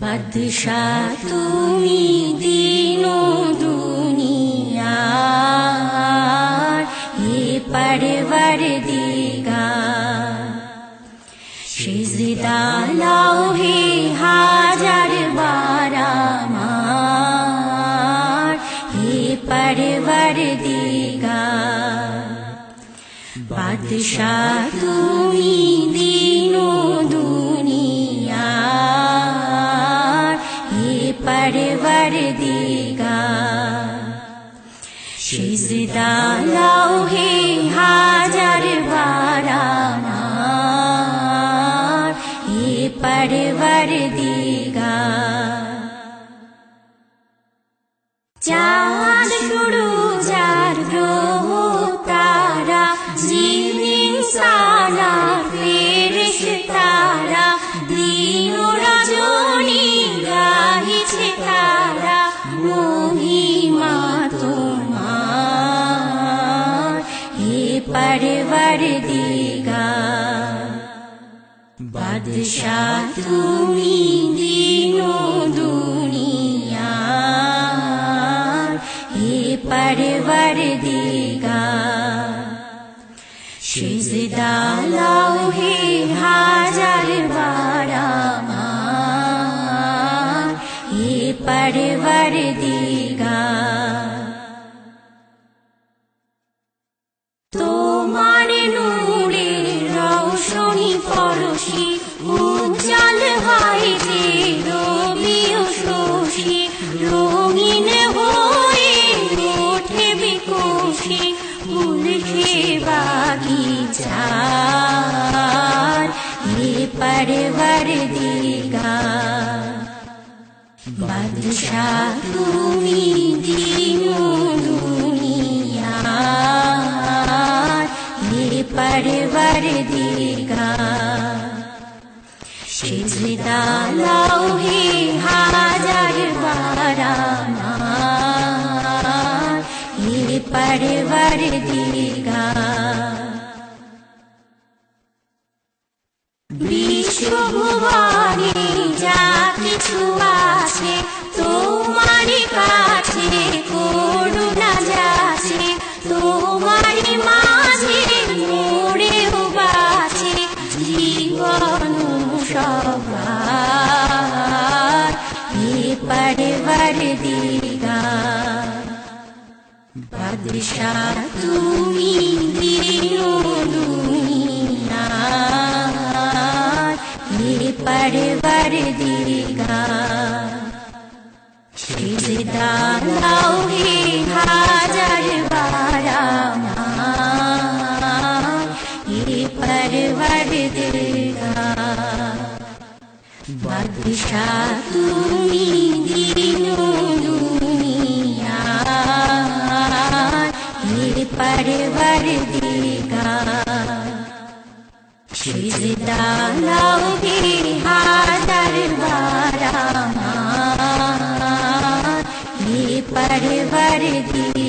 বাদশাহ তুমি দিনো দুনিয়ার হে পরওয়ারদিগার সিজদা লাও হে হাজার বার আমার হে পরওয়ারদিগার বাদশাহ তুমি দিনো দুনিয়ার হে পরওয়ারদিগার সিজদা লাও হে হাজার বার আমার হে পরওয়ারদিগার চাঁদ সূরজ আর গ্রহ তারা জিন ইনসান আর ফেরেশতারা দিন ও রজনী গাহিছে তারা মহিমা তোমার হে পরওয়ারদিগার বাদশাহ তুমি দিনো দুনিয়ার হে পরওয়ারদিগার সিজদা লাও হে হাজার বার আমার হে পরওয়ারদিগার তোমার নূরের রৌশনী পরশি উজ্জ্বল হয় যে রবি ও শশী রঙিন হয়ে ওঠে বিকশি ফুলছে বাগিচার হে পরওয়ারদিগার বাদশাহ তুমি দিনো দুনিয়ার হে পরওয়ারদিগার সিজদা লাও হে হাজার বার আমার হে পরওয়ারদিগার বিশ্বভুবনে যা কিছু আছে তোমারই কাছে করুণা যাচ্ছে তোমারই মাঝে মরেও বাঁচে জীবন সবার হে পরওয়ারদিগার বাদশাহ তুমি দিনো দুনিয়ার হে পরওয়ারদিগার সিজদা লাও হে হাজার বার আমার হে পরওয়ারদিগার বাদশাহ তুমি দিনো দুনিয়ার হে পরওয়ারদিগার সিজদা লাও হে হাজার বার আমার হে পরওয়ারদিগার